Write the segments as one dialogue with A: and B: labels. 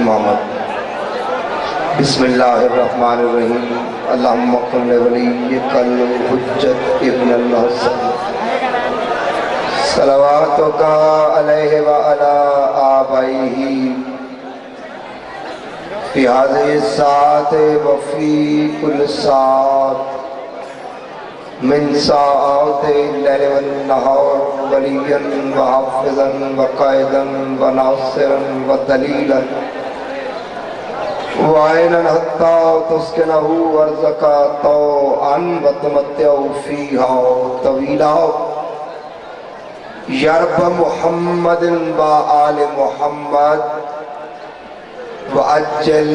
A: मोहम्मद। बिस्मिल्लाहिर्रहमानिर्रहीम। अल्लाहुम्मा कुल्ल वलिय्यकल हुज्जत इब्न अल-हसन सलवातुका अलैहि व अला आबाइही फी हाज़िहि साअत व फी कुल्ल साअत मिन साअतिल लैल वन नहार वलिय्यन व हाफ़िज़न व क़ाइदन व नासिरन व दलीलन वाइनन हत्ता तुस्किनहु वर्ज़का तौअन व तुमत्तिउ फ़ीहा तवीला या रब्ब मुहम्मदिन व आले मुहम्मद व अज्जल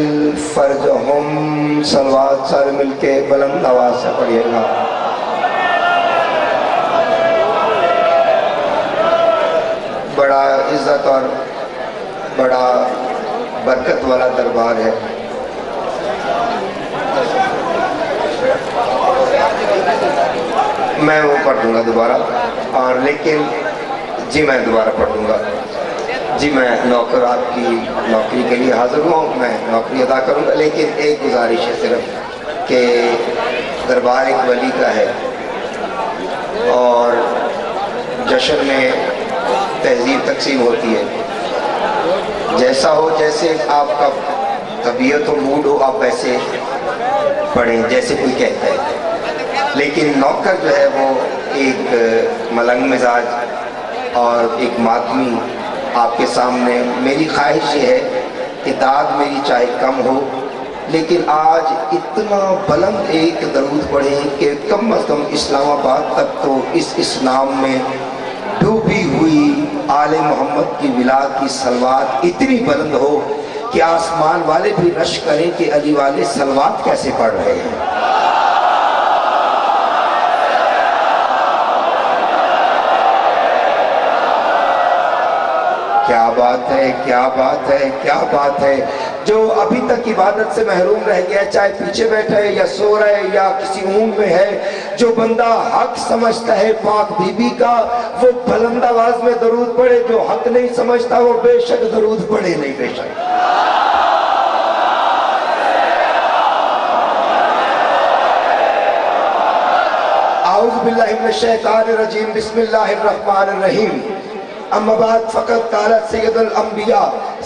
A: फरजहुम। सलवात सारे मिलके बुलंद आवाज से पढ़िएगा। बड़ा इज्जत और बड़ा बरकत वाला दरबार है। मैं वो पढ़ दूंगा दोबारा, और लेकिन जी मैं दोबारा पढ़ दूंगा। जी मैं नौकर आपकी नौकरी के लिए हाजिर हुआ हूँ, मैं नौकरी अदा करूँगा, लेकिन एक गुजारिश है सिर्फ कि दरबार एक वली का है और जश्न में तहजीब तकसीम होती है। जैसा हो, जैसे आपका तबीयत हो, मूड हो, आप वैसे पढ़ें जैसे कोई कहता है। लेकिन नौकर जो है वो एक मलंग मिजाज और एक मातमी आपके सामने। मेरी ख्वाहिश ये है कि दाद मेरी चाहे कम हो, लेकिन आज इतना बुलंद एक दरूद पढ़ें कि कम अज़ कम इस्लामाबाद तक तो इस इस्लाम में डूबी हुई आले मोहम्मद की विलाद की सलवात इतनी बुलंद हो कि आसमान वाले भी रश करें कि अली वाले सलवात कैसे पढ़ रहे हैं। क्या बात है, क्या बात है, क्या बात है। जो अभी तक इबादत से महरूम रह गया, चाहे पीछे बैठा है या सो रहा है या किसी ऊँग में है, जो बंदा हक समझता है पाक बीबी का, वो बुलंद आवाज में दरूद पढ़े। जो हक नहीं समझता वो बेशक दरूद पढ़े नहीं, बेशक। आऊज़ु बिल्लाहि मिनश शैतानिर रजीम। बिस्मिल्लाहिर्रहमानिर रहीम। अम्मा बाद फ़क़त क़ालत सय्यदुल अंबिया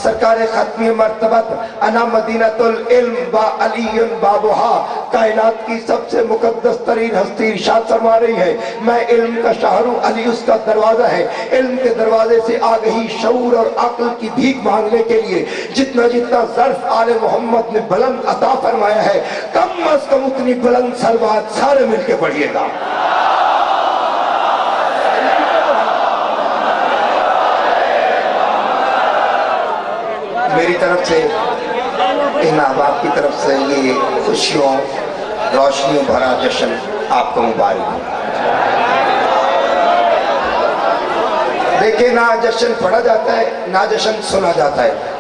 A: सरकार ख़त्मी मर्तबत अना मदीनतुल इल्म व अलीयुन बाबुहा। कायनात की सबसे मुक़द्दस तरीन हस्ती इरशाद फरमा रही है, मैं इल्म का शहर हूँ, अली उसका दरवाज़ा है। इल्म के दरवाजे से आगही, शऊर और अक्ल की भीख मांगने के लिए जितना जितना ज़र्फ़ आले मोहम्मद ने बुलंद अता फरमाया है, कम अज़ कम उतनी बुलंद सलवात सारे मिलके पढ़िएगा। मेरी तरफ से, इन अहबाब की तरफ से ये खुशियों रोशनियों भरा जश्न आपको मुबारक हो। देखिए, ना जश्न पढ़ा जाता है ना जश्न सुना जाता है,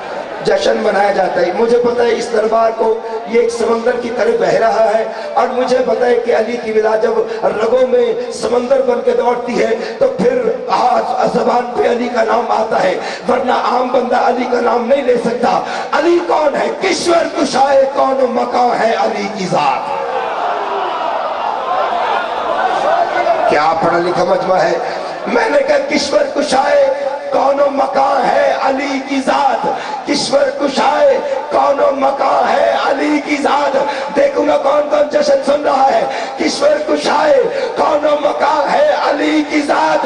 A: जश्न मनाया जाता है। मुझे पता है इस दरबार को ये एक समंदर की तरह बह रहा है, और मुझे पता है कि अली की विला जब रगों में समंदर बन के दौड़ती है तो फिर ज़बान पे अली का नाम आता है, वरना आम बंदा अली का नाम नहीं ले सकता। अली कौन है? किश्वर कुशाए कौन मकां है अली की जात। क्या पढ़ा लिखा मजमा है। मैंने कहा किश्वर कुशाए कौन मकां है अली की जात, किश्वर कुशाए कौन मकां है अली की जात। देखूंगा कौन कौन जश्न सुन रहा है। किश्वर कुशाए कौन मकां है अली की जात,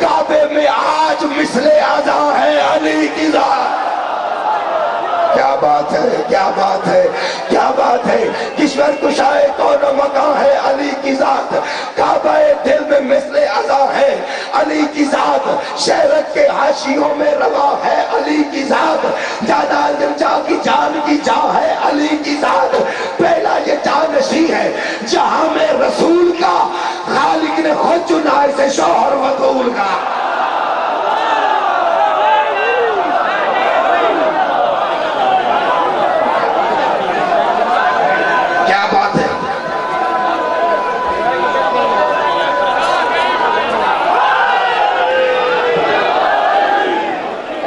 A: काबे में आज मिसले आज़ा है अली की जात। क्या बात है, क्या बात है, क्या बात है। किश्वर कुशाए कौन मकां है अली की जात, काबाए दिल में मिसले अज़ा है अली की जात। शहर के हाशियों में रवा है अली की जात, ज्यादा जा की जान की जा है अली की जात। पहला ये जानशी है जहां में रसूल का, खालिक ने खुद चुना इसे शौहर वतूल का। क्या बात है।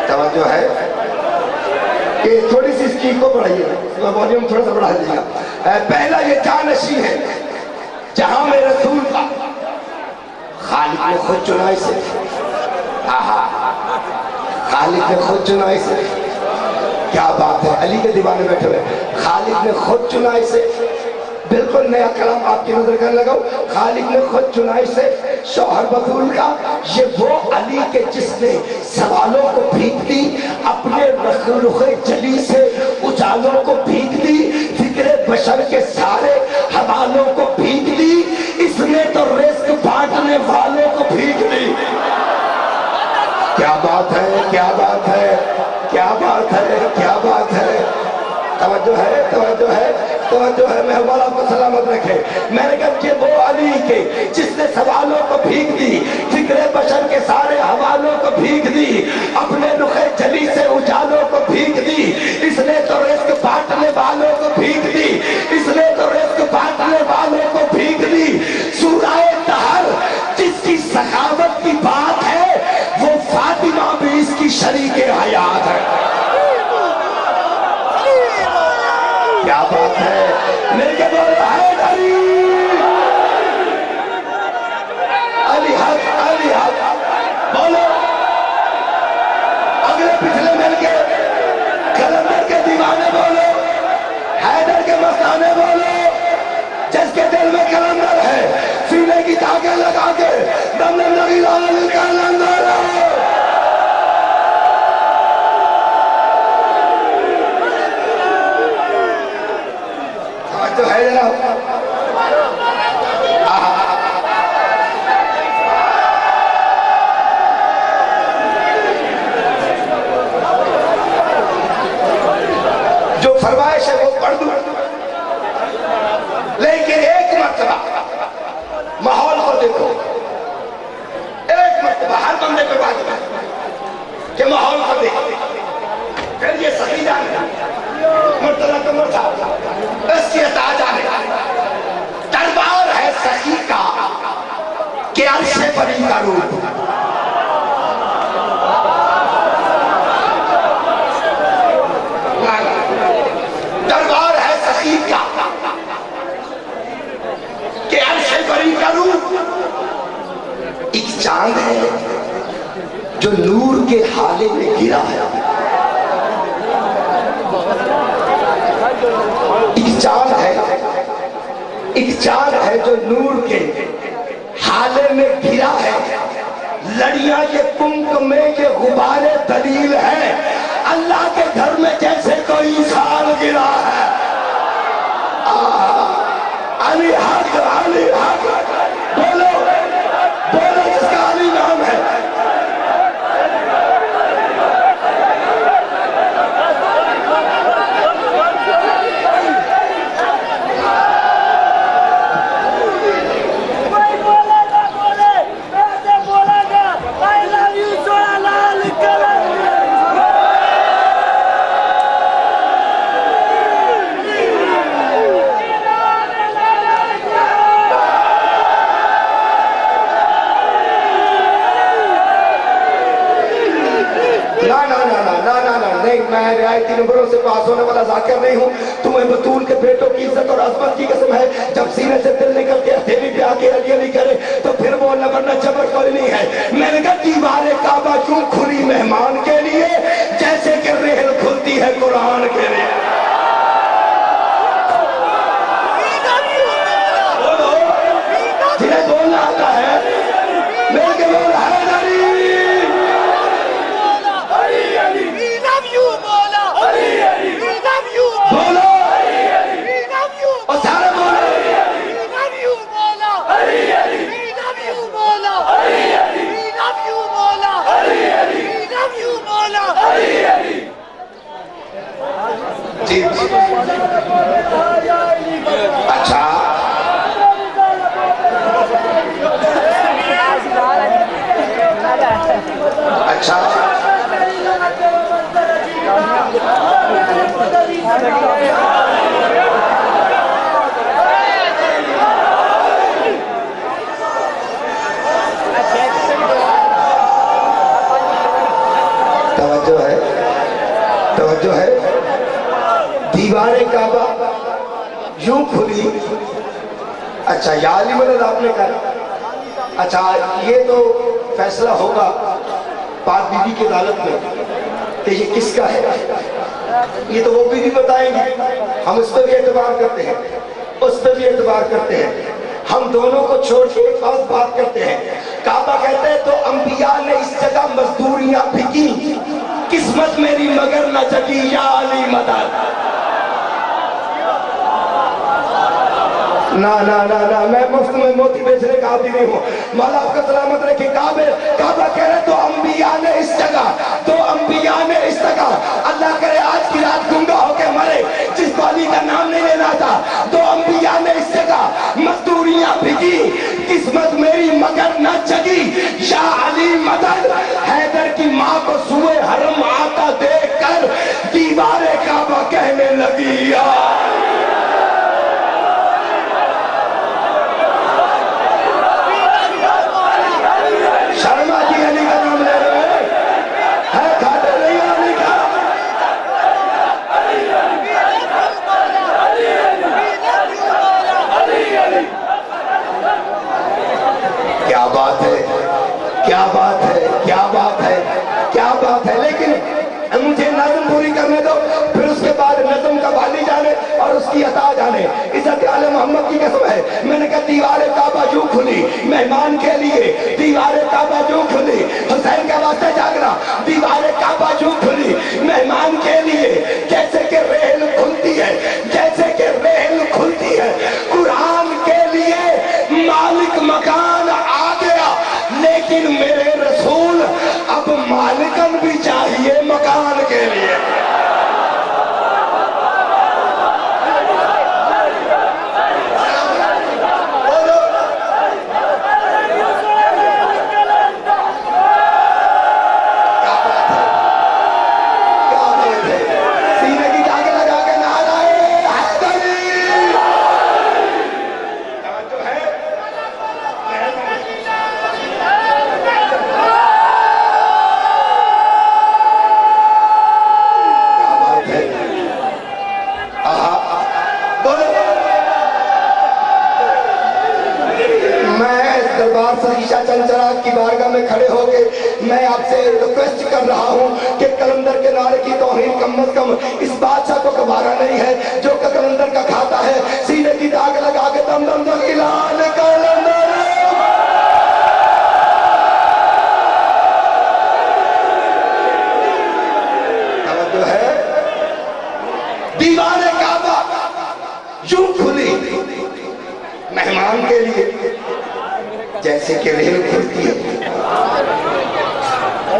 A: तवज्जो है। वॉल्यूम थोड़ा सा बढ़ा दीजिएगा। पहला ये जानशी है जहां में रसूल का खालिक ने खुद चुना इसे, खालिक ने खुद चुना इसे। क्या बात है, अली के दीवाने बैठे हुए, खालिक ने खुद चुना इसे। बिल्कुल नया कलाम आपकी नजर करने लगाओ। खालिक ने खुद चुना इसे शौहर बतूल का। ये वो अली के जिसने सवालों को भीग दी, अपने रुखे जली से उजालों को भीग दी, फिक्रे बशर के सारे हवालों को भीग दी। इसने तो रिस्क बांटने वालों को भीग दी। क्या बात है, क्या बात है, क्या बात है, क्या बात है। तवज्जो है, तवज्जो है, तवज्जो है। मेहमान आपको सलामत रखे। मैंने कहा कि वो अली के जिसने सवालों को भीग दी, फिक्रे बशर के सारे हवालों को भीग दी, अपने रुखे जली से उजालों को भीग दी। इसने तो रिस्क बांटने वालों को भीग दी, इसने तो रिस्क बांटने वालों को भीग दी। सूराए तहर जिसकी सखावत की बात है, वो फातिमा भी इसकी शरीके हयात है। क्या बात है, मिलके बोल हैदरी, अली हक, अली हक बोलो। अगले पिछले मिलके कलंदर के दीवाने बोलो, हैदर के मस्ताने बोलो। जिसके दिल में कलंदर है, सीने की धागे लगा के दम दम लगी लाल कलंदर। तो है जरा जो फरमाइश है वो पढ़ दूं, लेकिन एक मर्तबा माहौल को देखो, एक मर्तबा हर बंदे पे बात है कि माहौल को देखो। फिर ये सही जान मर्तबा कमर था इसकी ताजाने दरबार है सखी का कि अर्शे परी का रूप। दरबार है सखी का कि अर्शे परी का रूप। एक चांद है जो नूर के हाले में गिरा है, एक चांद है जो नूर के हाले में घिरा है। लड़ियां ये कुंक में ये गुब्बारे दलील है, अल्लाह के घर में जैसे कोई इंसान गिरा है। अली हक, अली हक बोलो, बोलो जिसका अली नाम है। मैं रियायती नंबरों से पास होने वाला जाकिर नहीं हूँ। तुम्हें बतूल के बेटों की इज्जत और अजमत की कसम है, जब सीने से दिल निकल के हथेली पे आके अली अली करे तो फिर वो न वरना जबर कोई नहीं है। मैंने कहा दीवारे काबा क्यों खुली मेहमान के लिए, जैसे कि रेहल खुलती है कुरान के लिए। जिन्हें बोलना आता है मिल के बोल हैदरी। बोलो और सारे बोलो जी। अच्छा अच्छा तवज्जो है, तवज्जो है। दीवारे کعبہ یوں کھلی. اچھا یا علی مدد آپ نے کہا. اچھا یہ تو فیصلہ ہوگا پاک بی بی کی عدالت میں کہ یہ کس کا ہے. یہ تو وہ بی بی بتائیں گے. ہم اس پہ بھی اعتبار کرتے ہیں, اس پہ بھی اعتبار کرتے ہیں. ہم دونوں کو چھوڑ کے ایک خاص بات کرتے ہیں. کعبہ کہتے ہیں تو انبیاء نے اس جگہ مزدوریاں بھی کی, قسمت میری مگر نہ جگی یا علی مدد. نا نا نا نا میں مفت میں موتی بیچنے کا عادی نہیں ہوں. مولا آپ کا سلامت رکھے. کعبہ کہہ رہے تو انبیاء نے اس جگہ, تو انبیاء نے اس جگہ, اللہ کرے آج کی رات گنگا ہو کے مرے جس کو علی کا نام نہیں لینا تھا. تو انبیاء نے اس جگہ مزدوریاں بھی کی, قسمت میری مگر نہ جگی یا علی مدد. حیدر کی ماں کو سوئے حرم آتا دیکھ کر دیوار کعبہ کہنے لگی یا شرما کی علی کا نام لے رہے ہیں, کھاتے نہیں علی کا. کیا بات ہے, کیا بات ہے, کیا بات ہے, کیا بات ہے. لیکن مجھے نظم پوری کرنے دو, پھر اس کے بعد نظم کا والی جانے اور اس کی عطا جانے. عزت عالم محمد کی قسم ہے, میں نے کہا دیوار کعبہ یوں کھلی مہمان کے لیے, دیوار کعبہ یوں کھلی. حسین کا واسطہ جاگنا. دیوار کعبہ یوں کھلی مہمان کے لیے, جیسے کہ ریل کھلتی ہے, جیسے کہ ریل کھلتی ہے. قرآن کے لیے مالک مکان آ گیا, لیکن میرے رسول اب مالکن بھی چاہیے مکان کے لیے. چنچراغ کی بارگاہ میں کھڑے ہو کے میں آپ سے ریکویسٹ کر رہا ہوں کہ کلندر کے نعرے کی توہین کم از کم اس بادشاہ کو گوارا نہیں ہے جو کہ کلندر کا کھاتا ہے. سینے کی داغ لگا کے دم دم دم اعلان کلندر. توجہ ہے. دیوار کعبہ یوں کھلی مہمان کے لیے, جیسے کہ ریل کھلتی ہے.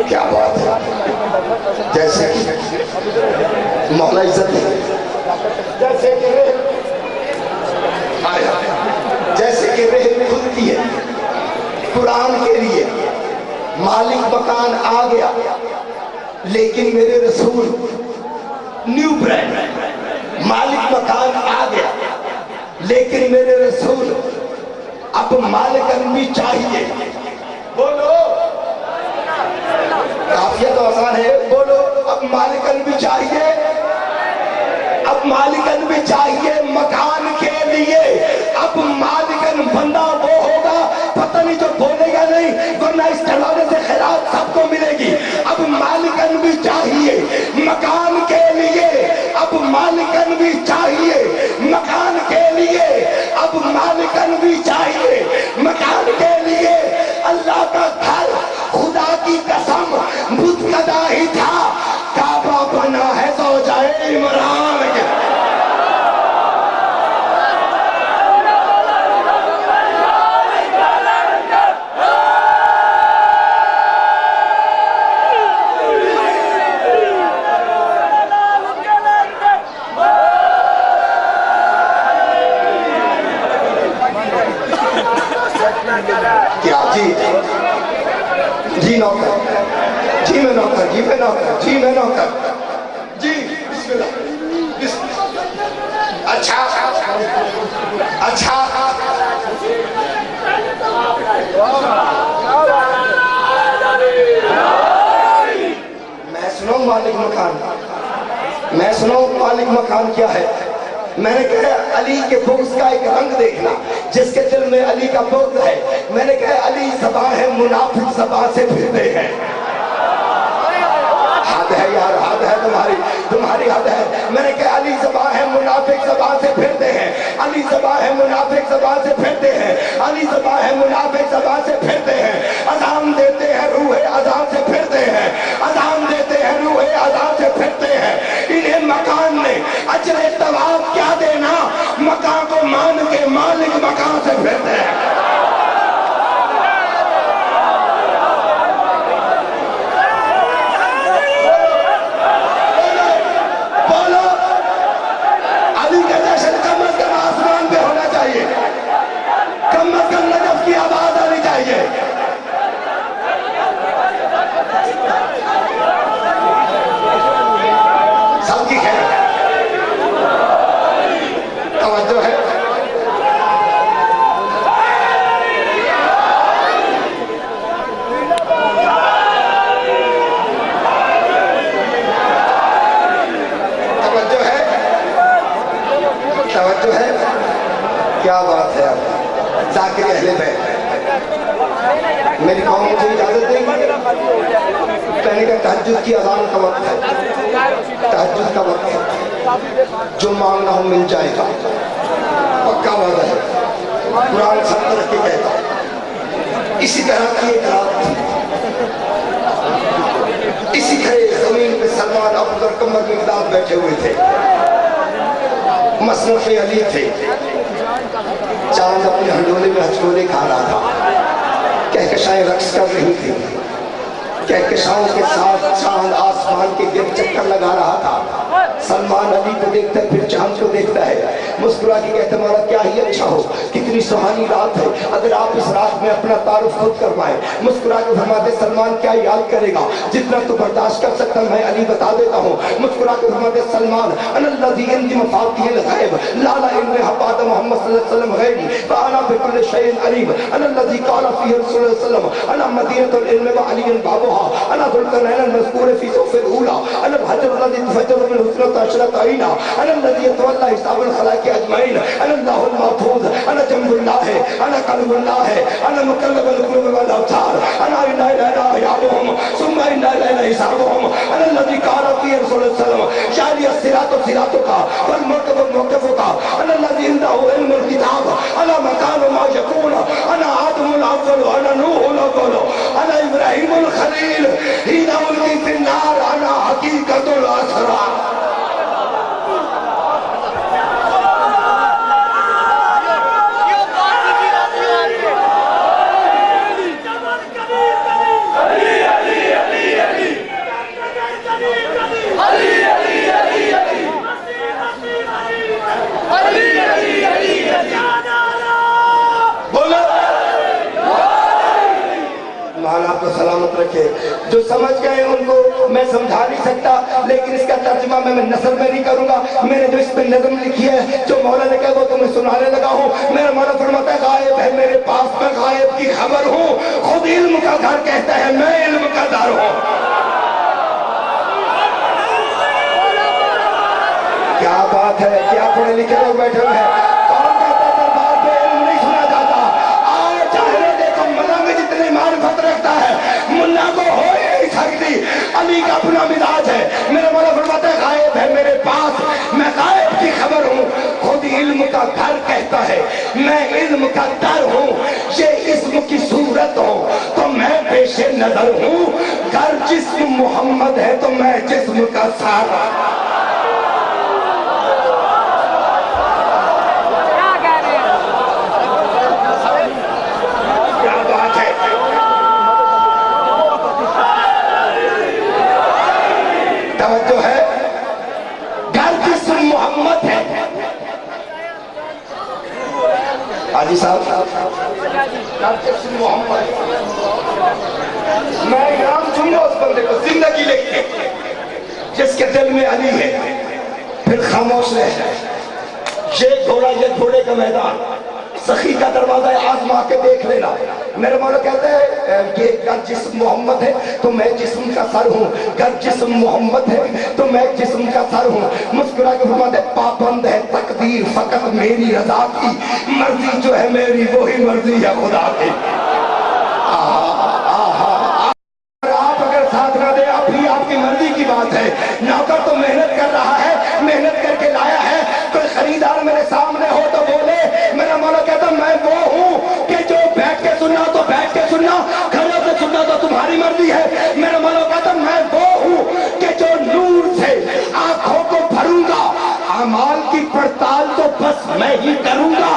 A: کیا بات ہے, جیسے مولا عزت ہے, جیسے کہ ریل آیا, جیسے کہ ریل کھلتی ہے. قرآن کے لیے مالک مکان آ گیا, لیکن میرے رسول نیو برینڈ مالک مکان آ گیا, لیکن میرے رسول اب مالکن بھی چاہیے. بولو, کافیہ تو آسان ہے. بولو اب مالکن بھی چاہیے, اب مالکن بھی چاہیے مکان کے لیے. اب مالکن بندہ وہ ہوگا پتہ نہیں جو بولے گا نہیں, ورنہ اس ڈھلانے سے خیرات سب کو ملے گی. اب مالکن بھی چاہیے مکان کے لیے, اب مالکن بھی چاہیے مکان کے لیے, اب مالکن بھی چاہیے مکان کے لیے. اللہ کا گھر خدا کی قسم بت کدا ہی تھا, کعبہ بنا ہے زوجہ عمران کے. کیا جی جی نوکر, جی میں نوکر, جی میں نوکر, جی میں نوکر, جی بسم اللہ. اچھا اچھا میں سنوں مالک مکان, میں سنوں مالک مکان کیا ہے. میں نے کہا علی کے بغض کا ایک رنگ دیکھنا، جس کے دل میں علی کا بغض ہے۔ میں نے کہا علی زبان ہے، منافق زبان سے پھرتے ہیں۔ حد ہے یار، حد ہے تمہاری حد ہے۔ میں نے کہا علی زبان ہے، منافق زبان سے پھرتے ہیں۔ علی زبان ہے، منافق زبان سے پھرتے ہیں۔ علی زبان ہے، منافق زبان سے پھرتے ہیں۔ اذان دیتے ہیں، روح اذان سے پھرتے ہیں۔ اذان دیتے ہیں، روح اذان سے پھرتے ہیں۔ انہیں مکان نے اجر ثواب کیا دینا، مکان کو مان کے مالک مکان سے پھرتے ہیں۔ کیا بات ہے آپ ذاکر اہل بیت، میری قوم مجھے اجازت دیں گے؟ کہنے کا تہجد کی اذان کا وقت ہے، تہجد کا وقت ہے، جو مانگنا ہو مل جائے گا، پکا وعدہ ہے۔ قرآن سب طرح کے کہتا ہے۔ اسی طرح کی ایک رات تھی، اسی طرح زمین پہ سلمان ابو ذر کمر مقداد بیٹھے ہوئے تھے، مصنف علی تھے، چاند اپنے ہنڈولے میں ہچکولے کھا رہا تھا، کہکشائیں رقص کر رہی تھی، کہکشاؤں کے ساتھ چاند آسمان کے گرد چکر لگا رہا تھا۔ سلمان علی کو دیکھتا ہے، پھر چاند کو دیکھتا ہے، مسکرا کے کہتا ہے مولا کیا ہی اچھا ہو، کتنی سہانی رات ہے، اگر آپ اس رات میں اپنا تعارف خود کروائیں۔ مسکرا کے فرماتے سلمان کیا یاد کرے گا، جتنا تو برداشت کر سکتا میں علی بتا دیتا ہوں۔ مسکرا کے فرماتے سلمان انا الذی عندی مفاتیح الغیب لا علم بعد محمد صلی اللہ علیہ وسلم غیری فانا بكل شیء علیم، انا الذی قال فیہ رسول اللہ صلی اللہ علیہ وسلم انا مدینۃ العلم وعلی بابها، انا ذو القرنین المذکور فی صف الاولی، انا الحجر الذی تفجر من حسنۃ عشرۃ عینا، انا الذی یتولی حساب الخلائق اجمعین، انا اللہ المحفوظ، انا جنب اللہ، انا قلب اللہ، انا مقلب القلوب والابصار، انا الا الیہ یعبدون ثم الا الیہ حسابهم، انا الذی قال فی رسول اللہ صلی اللہ علیہ وسلم شاعری الصراط صراطک والمرکب مرکبک، انا الذی عنده علم الکتاب، انا مکان ما یکون، انا آدم الاول، انا نوح الاول، انا ابراہیم الخلیل، حین القی فی النار، انا حقیقت الاسرار۔ آپ کو سلامت رکھے۔ جو سمجھ گئے ان کو میں سمجھا نہیں سکتا، لیکن اس کا ترجمہ میں نثر میں نہیں کروں گا۔ میں نے جو اس پہ نظم لکھی ہے، جو مولا نے کہا وہ تمہیں سنانے لگا ہوں۔ میرا مولا فرماتا ہے غائب ہے میرے پاس، میں غائب کی خبر ہوں، خود علم کا گھر کہتا ہے میں علم کا در ہوں۔ کیا بات ہے، کیا پڑھے لکھے لوگ بیٹھے ہوئے ہیں۔ کون کہتا ہے دربار پہ علم نہیں سنا جاتا؟ آج چاہے دیکھو ملنگ جتنی معرفت رکھتا ہے، ملا کو ہو ہی نہیں سکتی۔ علی کا اپنا مزاج ہے۔ میرا مولا فرماتا ہے غائب ہے میرے پاس، میں غائب کی خبر ہوں، خود علم کا گھر کہتا ہے میں علم کا در ہوں۔ یہ اسم کی صورت ہو تو میں پیش نظر ہوں، گر جسم محمد ہے تو میں جسم کا سارا۔ توجہ ہے، گر جسم محمد ہے۔ حاجی صاحب گر جسم محمد، میں نام چنوں اس بندے کو زندگی لکھ کے جس کے دل میں علی ہے، پھر خاموش رہ جائے۔ یہ گھوڑا، یہ گھوڑے کا میدان، सखी का दरवाजा आजमा के देख लेना। मेरे मौला कहते हैं ये अगर जिस्म मोहम्मद है तो मैं जिस्म का सर हूँ, अगर जिस्म मोहम्मद है तो मैं जिस्म का सर हूँ। मुस्कुरा के फरमाते पाबंद है तकदीर फकत मेरी रजा की, मर्जी जो है मेरी वही मर्जी है खुदा की। आप अगर साथ ना दे आप ही आपकी मर्जी की बात है। नौकर तो मेहनत कर रहा है, मेहनत करके लाया है, कोई खरीदार मेरे सामने हो तो बोले। मेरा मौला कहता मैं वो हूँ कि जो बैठ के सुनना तो बैठ के सुनना, खड़े से सुनना तो तुम्हारी मर्जी है। मेरा मौला कहता मैं वो हूँ कि जो नूर से आंखों को भरूंगा, अमाल की पड़ताल तो बस मैं ही करूंगा,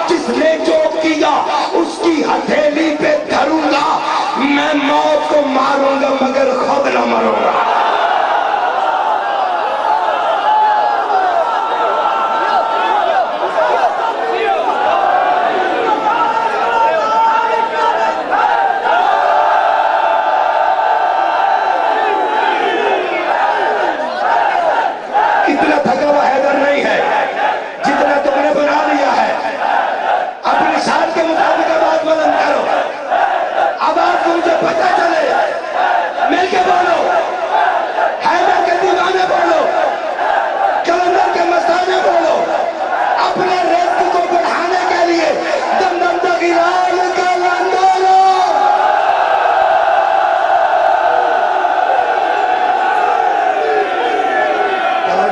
A: जिसने जो किया उसकी हथेली पे धरूंगा। मैं मौत को मारूंगा मगर खुद न मरूंगा। इतना थका हुआ हैदर नहीं है जितना तुमने बना लिया है। अपनी शान के मुताबिक आवाज बुलंद करो, आवाज तुमसे पता चले, मिलके बोलो, हैदर के दीवाने बोलो, कलंदर के मस्ताने बोलो। अपने रिज़्क़ को बढ़ाने के लिए दम दम तक इलाज कलंदर।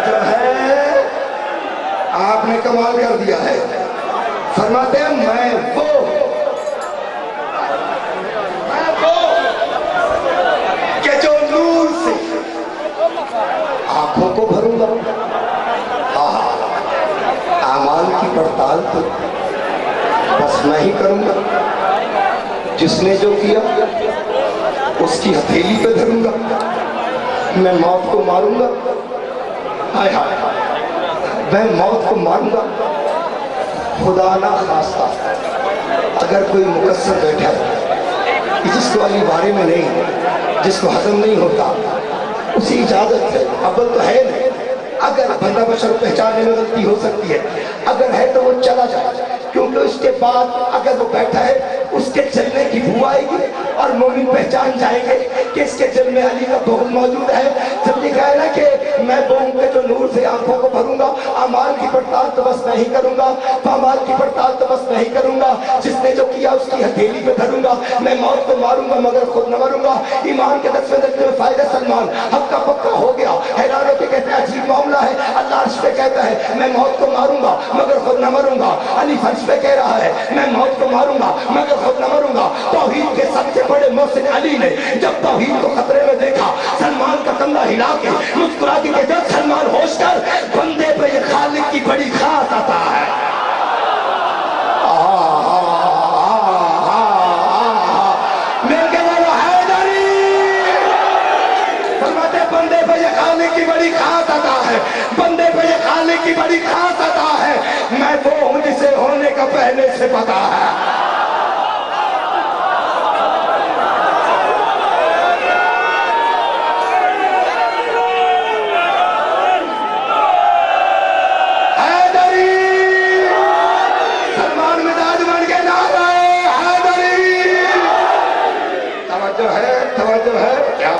A: जो है आपने कमाल कर दिया है। फरमाते हैं मैं वो कि जो नूर से आंखों को भरूंगा। आमाल की पड़ताल तो बस मैं ही करूंगा, जिसने जो किया उसकी हथेली पे धरूंगा। मैं मौत को मारूंगा, हाय हाय मैं मौत को मारूंगा। खुदा ना खास्ता अगर कोई मुकस्सर बैठा है जिसको अली बारे में नहीं, जिसको हजम नहीं होता, उसी इजाजत है। अव्वल तो है नहीं, अगर बंदा बशर पहचानने में गलती हो सकती है, अगर है तो वो चला जाए, क्योंकि उसके बाद अगर वो बैठा है उसके चलने की बू आएगी और मोमिन पहचान जाएंगे कि इसके दिल में अली का बहुत मौजूद है। जब लिखा है ना कि मैं वो हूं कि जो नूर से आंखों को भरूंगा, अमाल की पड़ताल तो बस मैं ही करूंगा, अमाल की पड़ताल तो बस मैं ही करूंगा, जिसने जो किया उसकी हथेली पे धरूंगा। मैं मौत को मारूंगा मगर खुद न मरूंगा। ईमान के 10वें दर्जे में फायदा सलमान हक का पक्का हो गया। हैरान होकर कहते हैं अजीब मामला है। अल्लाह अर्श पे कहता है मैं मौत को मारूंगा मगर खुद न मरूंगा। अली फर्श पे कह रहा है मैं मौत को मारूंगा मगर खुद न मरूंगा। तौहीद के सबसे बड़े मोहसिन अली ने जब तौहीद को खतरे में देखा, सलमान का कंधा हिला के मुस्कुरा के कहता सलमान होश कर, बंदे पे ये खालिक की बड़ी खास आता है। बंदे पे ये खालिक की बड़ी खास आता है, बंदे पे ये खालिक की बड़ी खास आता है। मैं वो हूं जिसे होने का पहले से पता है।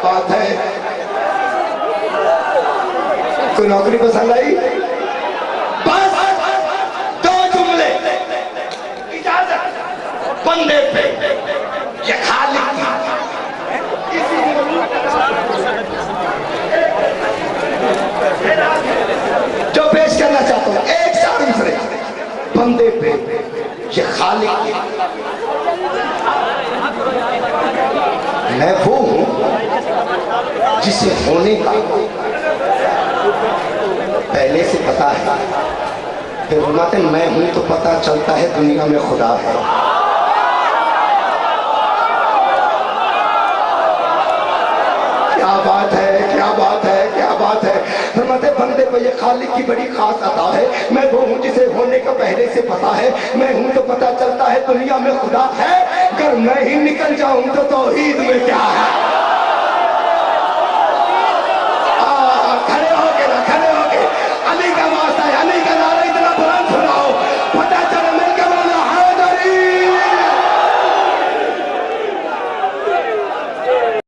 A: बात है कोई नौकरी पसंद आई? बस दो जुमले इजाजत बंदे पे ये खालिक जो पेश करना चाहता हूं एक साथ दूसरे बंदे पे ये खालिक। मैं वो हूं जिसे होने का पहले से पता है। फिर फरमाते मैं हूं तो पता चलता है दुनिया में खुदा है। क्या बात है, क्या बात है, क्या बात है। फरमाते बंदे पे ये खालिक की बड़ी खास अता है। मैं वो हूं जिसे होने का पहले से पता है। मैं हूं तो पता चलता है दुनिया में खुदा है। अगर मैं ही निकल जाऊं तो तौहीद में क्या है।